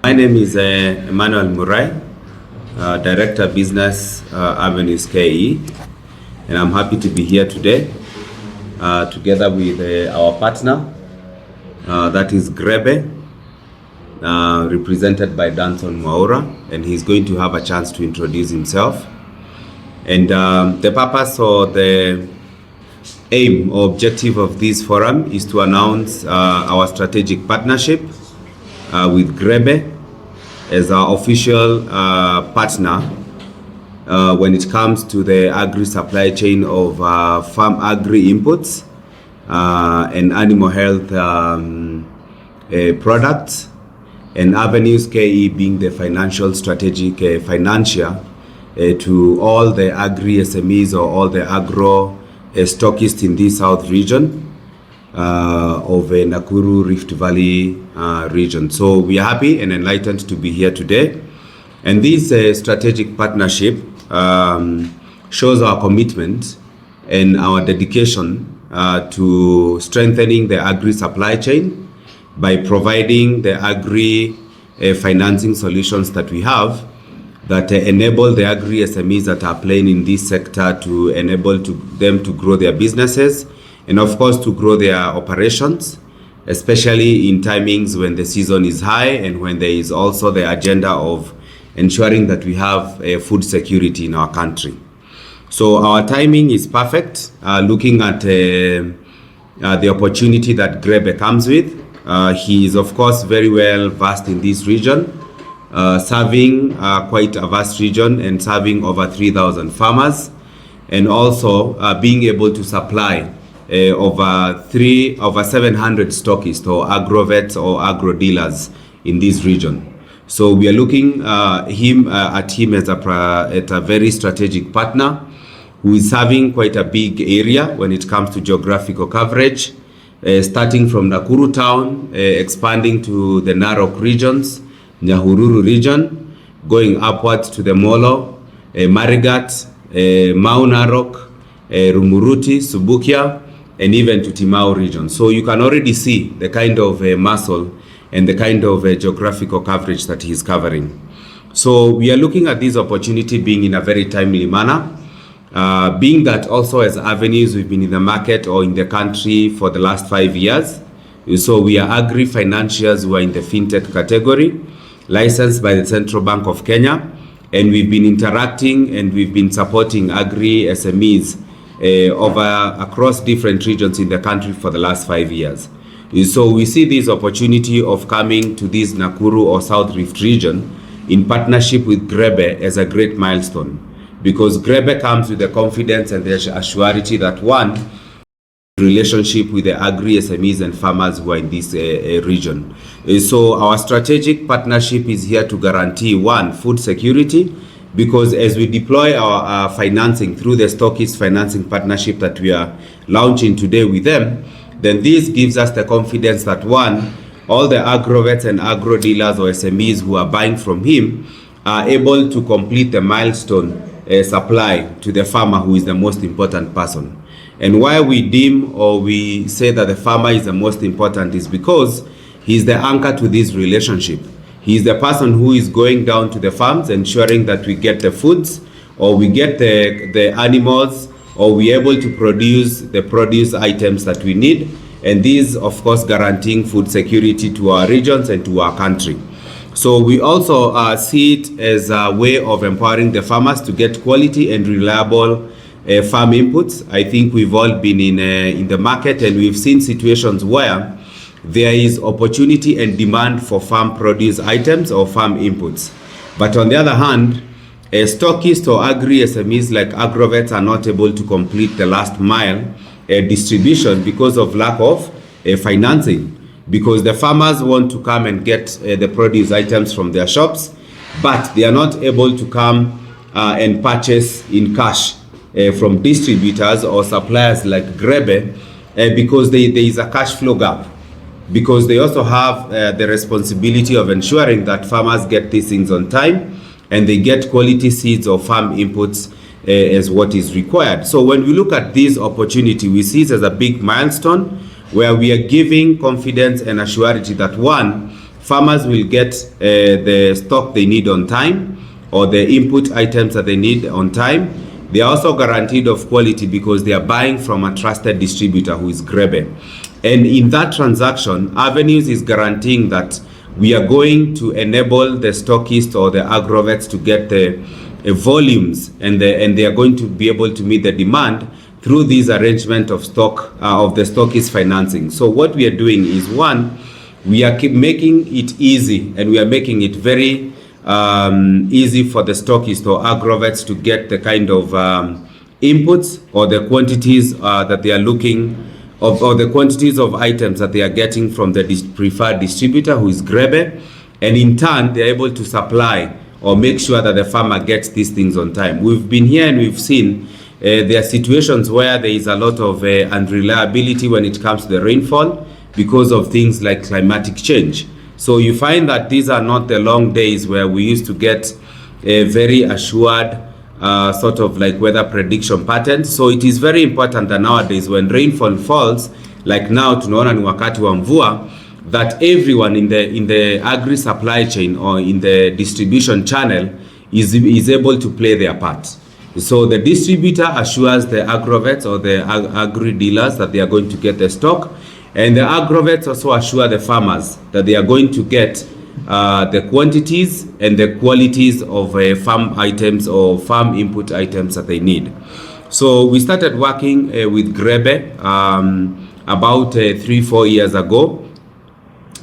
My name is Emmanuel Murai, Director Business Avenews KE, and I'm happy to be here today together with our partner, that is Grebe, represented by Danson Mwaura, and he's going to have a chance to introduce himself. And the purpose or the aim or objective of this forum is to announce our strategic partnership with Grebe as our official partner when it comes to the agri supply chain of farm agri inputs and animal health products, and Avenews KE being the financial strategic financier to all the agri SMEs or all the agro stockists in this south region of Nakuru Rift Valley region. So we are happy and enlightened to be here today. And this strategic partnership shows our commitment and our dedication to strengthening the agri supply chain by providing the agri financing solutions that we have that enable the agri SMEs that are playing in this sector to enable them to grow their businesses and of course to grow their operations, especially in timings when the season is high and when there is also the agenda of ensuring that we have food security in our country. So our timing is perfect, looking at the opportunity that Grebe comes with. He is of course very well versed in this region, serving quite a vast region and serving over 3,000 farmers, and also being able to supply over 700 stockists or agrovets or agro dealers in this region. So we are looking at him as a very strategic partner who is serving quite a big area when it comes to geographical coverage, starting from Nakuru town, expanding to the Narok regions, Nyahururu region, going upwards to the Molo, Marigat, Mau Narok, Rumuruti, Subukia, and even to Timau region. So you can already see the kind of muscle and the kind of geographical coverage that he's covering. So we are looking at this opportunity being in a very timely manner, being that also as Avenews we've been in the market or in the country for the last 5 years. So we are agri financiers who are in the fintech category, licensed by the Central Bank of Kenya, and we've been interacting and we've been supporting agri SMEs across different regions in the country for the last 5 years. So we see this opportunity of coming to this Nakuru or South Rift region in partnership with Grebe as a great milestone, because Grebe comes with the confidence and the assurity that one, relationship with the agri SMEs and farmers who are in this region. So our strategic partnership is here to guarantee one, food security, because as we deploy our financing through the stockist financing partnership that we are launching today with them, then this gives us the confidence that one, all the agrovets and agro dealers or SMEs who are buying from him are able to complete the milestone supply to the farmer, who is the most important person. And why we deem or we say that the farmer is the most important is because he's the anchor to this relationship. He's the person who is going down to the farms, ensuring that we get the foods or we get the animals or we're able to produce the produce items that we need. And these, of course, guaranteeing food security to our regions and to our country. So we also see it as a way of empowering the farmers to get quality and reliable farm inputs. I think we've all been in the market and we've seen situations where there is opportunity and demand for farm produce items or farm inputs. But on the other hand, stockists or agri SMEs like agrovets are not able to complete the last mile distribution because of lack of financing, because the farmers want to come and get the produce items from their shops, but they are not able to come and purchase in cash from distributors or suppliers like Grebe because there is a cash flow gap, because they also have the responsibility of ensuring that farmers get these things on time and they get quality seeds or farm inputs as what is required. So when we look at this opportunity, we see it as a big milestone where we are giving confidence and assurity that one, farmers will get the stock they need on time, or the input items that they need on time. They are also guaranteed of quality because they are buying from a trusted distributor who is Grebe. And in that transaction, Avenews is guaranteeing that we are going to enable the stockist or the agrovets to get the volumes, and they are going to be able to meet the demand through this arrangement of stock of the stockist financing. So what we are doing is, one, we are making it easy, and we are making it very easy for the stockist or agrovets to get the kind of inputs or the quantities that they are looking of, or the quantities of items that they are getting from the preferred distributor who is Grebe, and in turn they are able to supply or make sure that the farmer gets these things on time. We've been here and we've seen there are situations where there is a lot of unreliability when it comes to the rainfall because of things like climatic change. So you find that these are not the long days where we used to get a very assured sort of like weather prediction patterns. So it is very important that nowadays when rainfall falls, like now tunaona ni wakati wa mvua, that everyone in the agri supply chain or in the distribution channel is able to play their part. So the distributor assures the agrovets or the agri dealers that they are going to get the stock, and the agrovets also assure the farmers that they are going to get the quantities and the qualities of farm items or farm input items that they need. So we started working with Grebe about 3-4 years ago,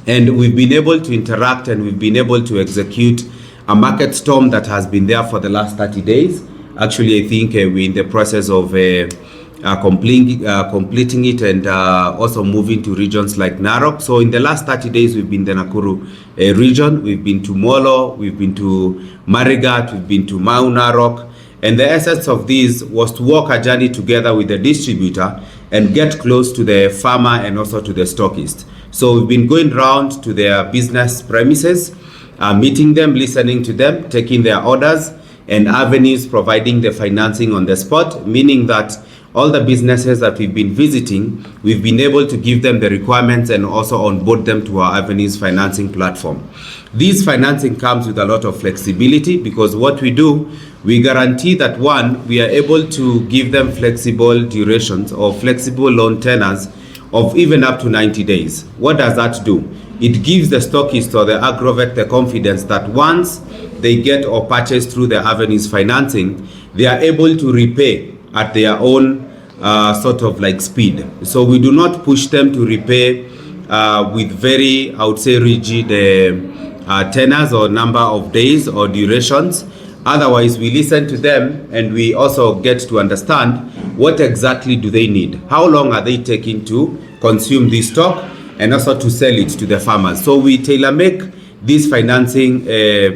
and we've been able to interact and we've been able to execute a market storm that has been there for the last 30 days. Actually, I think we're in the process of completing it and also moving to regions like Narok. So in the last 30 days, we've been the Nakuru region, we've been to Molo, we've been to Marigat, we've been to MoU Narok. And the essence of this was to walk a journey together with the distributor and get close to the farmer and also to the stockist. So we've been going around to their business premises, meeting them, listening to them, taking their orders, and Avenews providing the financing on the spot, meaning that all the businesses that we've been visiting, we've been able to give them the requirements and also onboard them to our Avenews financing platform. This financing comes with a lot of flexibility because what we do, we guarantee that, one, we are able to give them flexible durations or flexible loan tenors of even up to 90 days. What does that do? It gives the stockist or the agrovet the confidence that once they get or purchase through the Avenews financing, they are able to repay at their own sort of like speed. So we do not push them to repay with very, I would say, rigid tenors or number of days or durations. Otherwise, we listen to them and we also get to understand what exactly do they need. How long are they taking to consume this stock and also to sell it to the farmers. So we tailor make these financing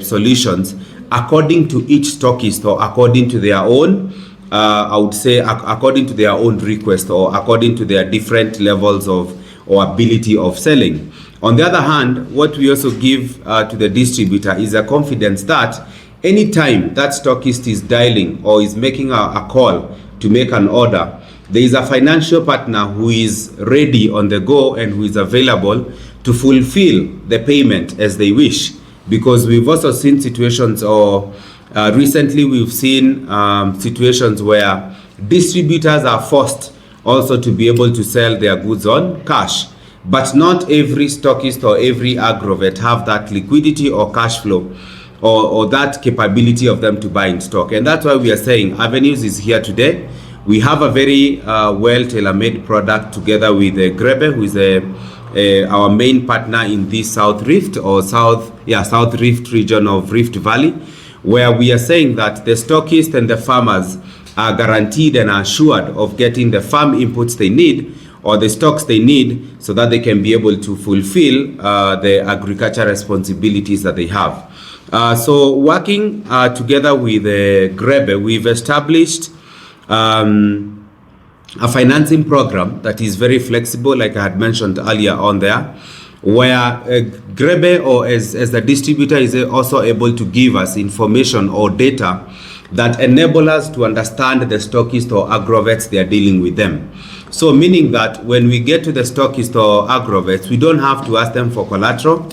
solutions according to each stockist or according to their own, I would say, according to their own request or according to their different levels of or ability of selling. On the other hand, what we also give to the distributor is a confidence that anytime that stockist is dialing or is making a call to make an order, there is a financial partner who is ready on the go and who is available to fulfill the payment as they wish. Because we've also seen situations, or recently we've seen situations where distributors are forced also to be able to sell their goods on cash. But not every stockist or every agrovet have that liquidity or cash flow or that capability of them to buy in stock. And that's why we are saying Avenews is here today. We have a very well tailor-made product together with Grebe, who is our main partner in this South Rift or South Rift region of Rift Valley, where we are saying that the stockist and the farmers are guaranteed and assured of getting the farm inputs they need or the stocks they need so that they can be able to fulfill the agriculture responsibilities that they have. So working together with Grebe, we've established a financing program that is very flexible, like I had mentioned earlier on there, where Grebe or as the distributor is also able to give us information or data that enable us to understand the stockist or agrovets they are dealing with them. So meaning that when we get to the stockist or agrovets, we don't have to ask them for collateral.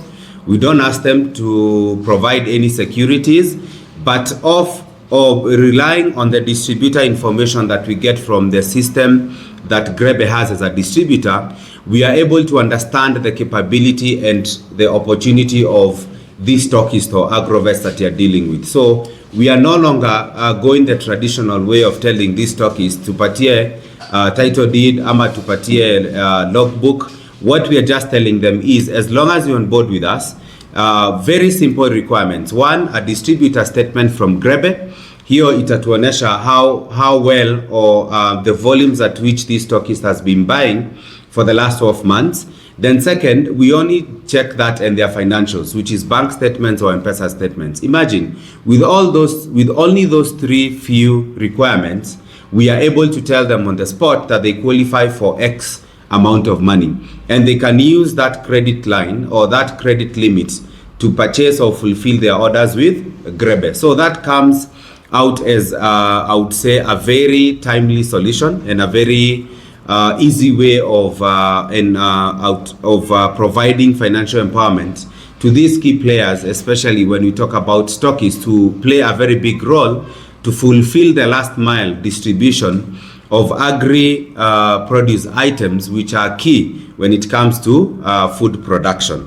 We don't ask them to provide any securities, but of relying on the distributor information that we get from the system that Grebe has as a distributor, we are able to understand the capability and the opportunity of these stockists or agrovets that you are dealing with. So we are no longer going the traditional way of telling these stockists to patie title deed ama to patie logbook. What we are just telling them is, as long as you're on board with us, very simple requirements. One, a distributor statement from Grebe. Hiyo itatuonesha how well or the volumes at which this stockist has been buying for the last 12 months. Then second, we only check that and their financials, which is bank statements or M-Pesa statements. Imagine, with only those three few requirements, we are able to tell them on the spot that they qualify for X amount of money, and they can use that credit line or that credit limit to purchase or fulfill their orders with Grebe. So that comes out as I would say a very timely solution and a very easy way of providing financial empowerment to these key players, especially when we talk about stockists who play a very big role to fulfill the last mile distribution of agri produce items, which are key when it comes to food production.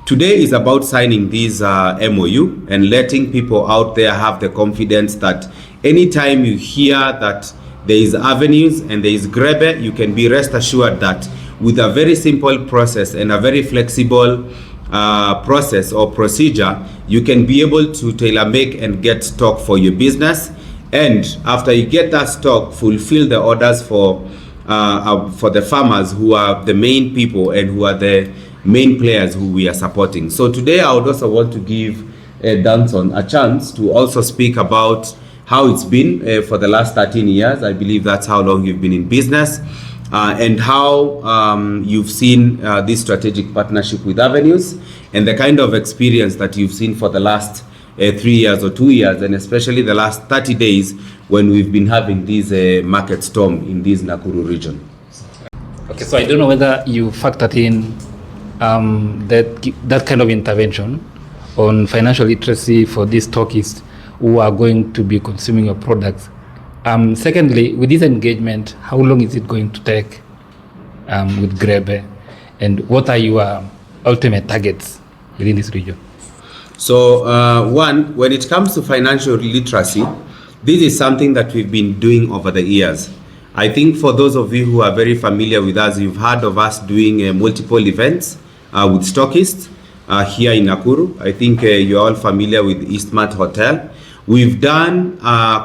Today is about signing these MoU and letting people out there have the confidence that anytime you hear that there is Avenews and there is Grebe, you can be rest assured that with a very simple process and a very flexible process or procedure, you can be able to tailor make and get stock for your business. And after you get that stock, fulfill the orders for the farmers who are the main people and who are the main players who we are supporting. So today I would also want to give Danson a chance to also speak about how it's been for the last 13 years. I believe that's how long you've been in business, and how you've seen this strategic partnership with Avenews and the kind of experience that you've seen for the last 3 years or 2 years, and especially the last 30 days when we've been having this market storm in this Nakuru region. Okay, so I don't know whether you factored in that kind of intervention on financial literacy for these stockists who are going to be consuming your products. Secondly, with this engagement, how long is it going to take with Grebe, and what are your ultimate targets within this region? So one, when it comes to financial literacy, this is something that we've been doing over the years. I think for those of you who are very familiar with us, you've heard of us doing multiple events with stockists here in Nakuru. I think you're all familiar with Eastmart Hotel. We've done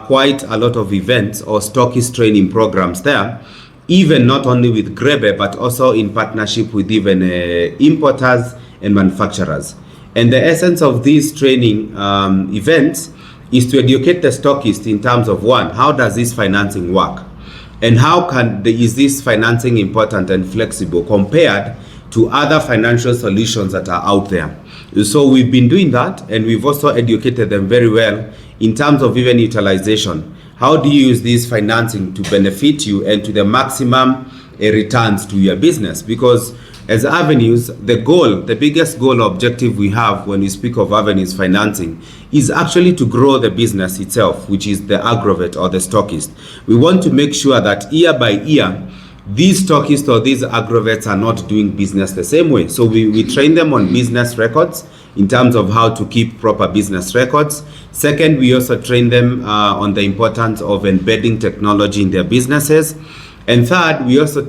quite a lot of events or stockist training programs there, even not only with Grebe, but also in partnership with even importers and manufacturers. And the essence of these training events is to educate the stockist in terms of, one, how does this financing work? And how is this financing important and flexible compared to other financial solutions that are out there? So we've been doing that, and we've also educated them very well in terms of even utilization. How do you use this financing to benefit you and to the maximum returns to your business? Because as Avenews, the biggest goal or objective we have when we speak of Avenews financing is actually to grow the business itself, which is the agrovet or the stockist. We want to make sure that year by year, these stockists or these agrovets are not doing business the same way. So we train them on business records in terms of how to keep proper business records. Second, we also train them on the importance of embedding technology in their businesses. And third, we also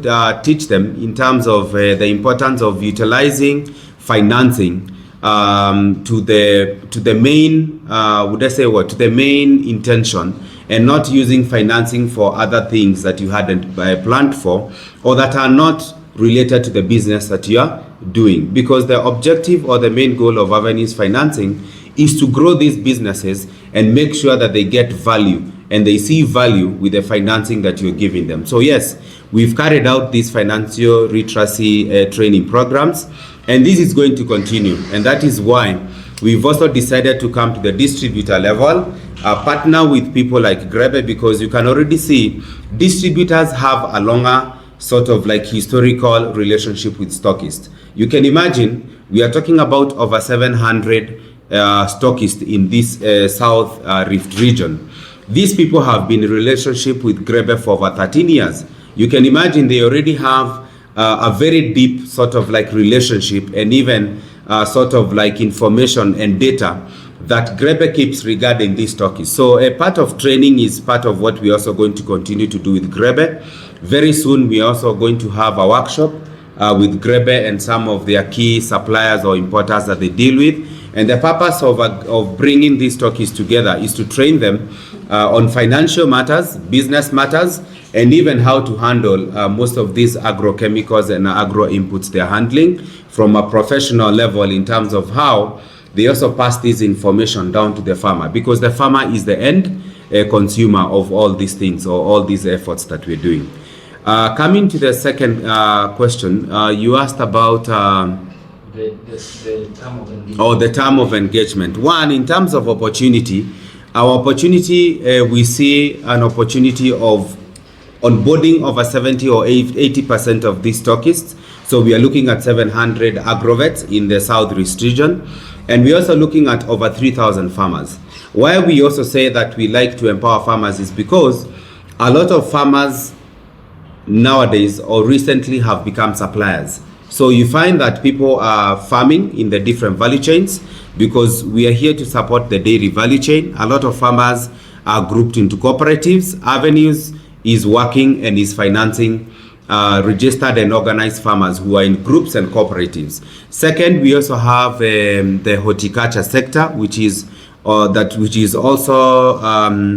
teach them in terms of the importance of utilizing financing to the main, to the main intention, and not using financing for other things that you hadn't planned for or that are not related to the business that you are doing. Because the objective or the main goal of Avenews financing is to grow these businesses and make sure that they get value and they see value with the financing that you're giving them. So yes, we've carried out these financial literacy training programs, and this is going to continue. And that is why we've also decided to come to the distributor level, partner with people like Grebe, because you can already see distributors have a longer sort of like historical relationship with stockists. You can imagine we are talking about over 700 stockists in this South Rift region. These people have been in relationship with Grebe for over 13 years. You can imagine they already have a very deep sort of like relationship and even sort of like information and data that Grebe keeps regarding these stockists. So a part of training is part of what we're also going to continue to do with Grebe. Very soon we're also going to have a workshop with Grebe and some of their key suppliers or importers that they deal with. And the purpose of bringing these stockists together is to train them on financial matters, business matters, and even how to handle most of these agrochemicals and agro inputs they're handling from a professional level in terms of how they also pass this information down to the farmer, because the farmer is the end consumer of all these things or all these efforts that we're doing. Coming to the second question, you asked about the term of engagement. the term of engagement. One, in terms of opportunity, our opportunity, we see an opportunity of onboarding over 70 or 80% of these stockists. So we are looking at 700 agrovets in the Southeast region. And we're also looking at over 3,000 farmers. Why we also say that we like to empower farmers is because a lot of farmers nowadays or recently have become suppliers. So you find that people are farming in the different value chains because we are here to support the dairy value chain. A lot of farmers are grouped into cooperatives. Avenews is working and is financing registered and organized farmers who are in groups and cooperatives. Second, we also have the horticulture sector, which is also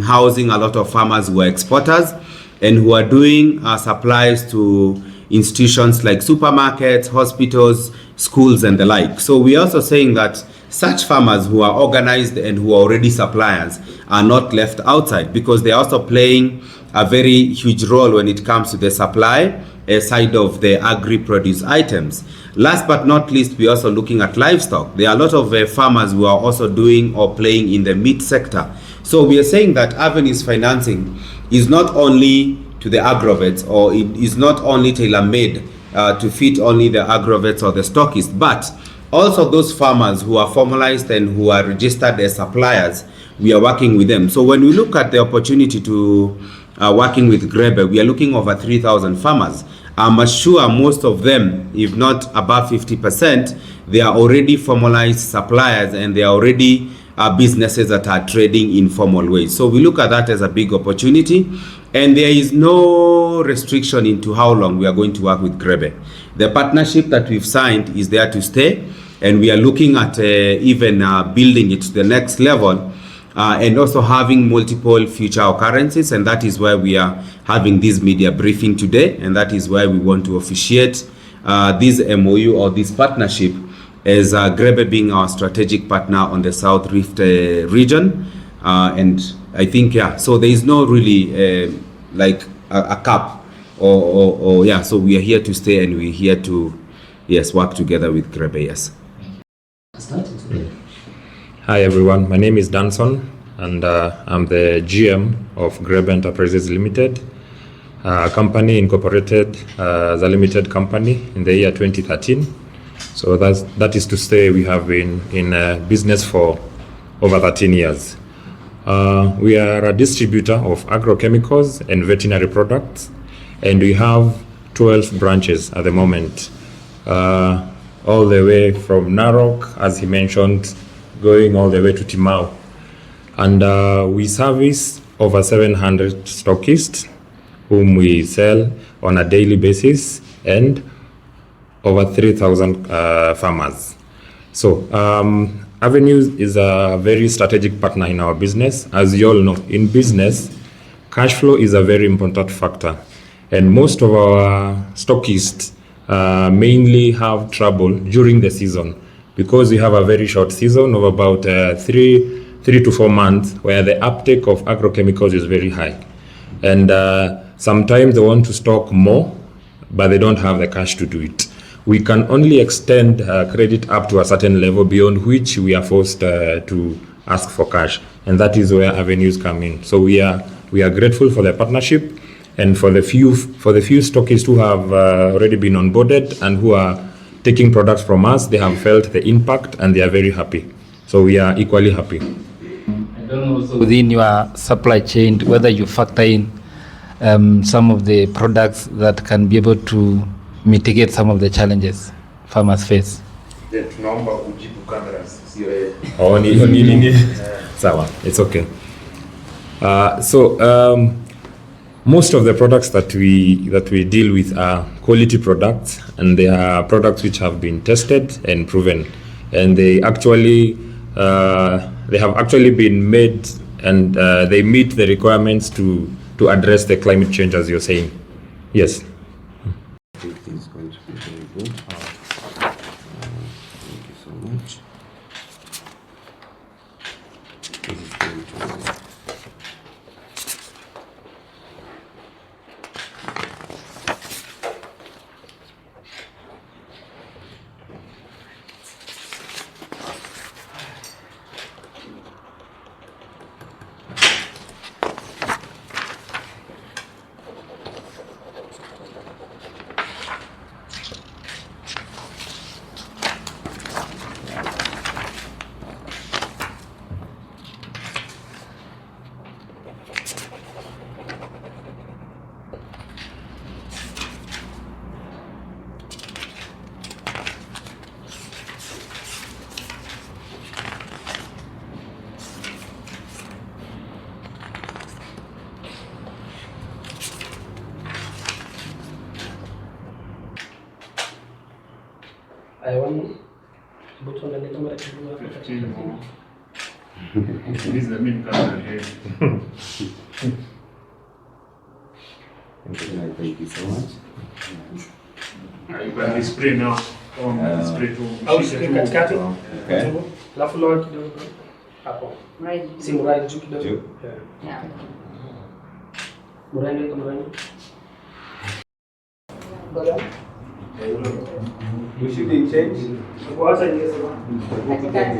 housing a lot of farmers who are exporters and who are doing supplies to institutions like supermarkets, hospitals, schools, and the like. So we are also saying that such farmers who are organized and who are already suppliers are not left outside, because they are also playing a very huge role when it comes to the supply side of the agri-produce items. Last but not least, we're also looking at livestock. There are a lot of farmers who are also doing or playing in the meat sector. So we are saying that Avenues financing is not only to the agrovets, or it is not only tailor-made to fit only the agrovets or the stockists, but also those farmers who are formalized and who are registered as suppliers. We are working with them. So when we look at the opportunity to working with Grebe, we are looking over 3,000 farmers. I'm sure most of them, if not above 50%, they are already formalized suppliers and they are already businesses that are trading in formal ways. So we look at that as a big opportunity, and there is no restriction into how long we are going to work with Grebe. The partnership that we've signed is there to stay, and we are looking at even building it to the next level. And also having multiple future occurrences, and that is why we are having this media briefing today, and that is why we want to officiate this MoU or this partnership as Grebe being our strategic partner on the South Rift region. And I think, so there is no really like a cap or so we are here to stay, and we're here to, work together with Grebe, yes. Hi everyone, my name is Danson, and I'm the GM of Grebe Enterprises Limited, a company incorporated as a limited company in the year 2013. So that is to say we have been in business for over 13 years. We are a distributor of agrochemicals and veterinary products, and we have 12 branches at the moment, all the way from Narok, as he mentioned, going all the way to Timau. And we service over 700 stockists whom we sell on a daily basis, and over 3,000 farmers. So Avenues is a very strategic partner in our business. As you all know, in business, cash flow is a very important factor. And most of our stockists mainly have trouble during the season, because we have a very short season of about 3 to 4 months, where the uptake of agrochemicals is very high. And sometimes they want to stock more, but they don't have the cash to do it. We can only extend credit up to a certain level, beyond which we are forced to ask for cash. And that is where Avenues come in. So we are grateful for the partnership, And for the few stockists who have already been onboarded and who are taking products from us, they have felt the impact and they are very happy. So we are equally happy. I don't know also within your supply chain whether you factor in some of the products that can be able to mitigate some of the challenges farmers face. Tunaomba kujibu cameras sio yeye. Oh, ni sawa, it's okay. Most of the products that we deal with are quality products, and they are products which have been tested and proven, and they have actually been made, and they meet the requirements to address the climate change, as you're saying. Yes. I think this is going to be very good. Thank you so much. This is going to I want but on the camera to do 15 more. This is the main camera here. thank you so much. You can display now. Display to au screen katikati. Okay. Alafu lower kidogo hapo. Simu right juu kidogo. Juu. Yeah. Murani kama murani. Bora. We should change. Kwanza inaweza. Katikati.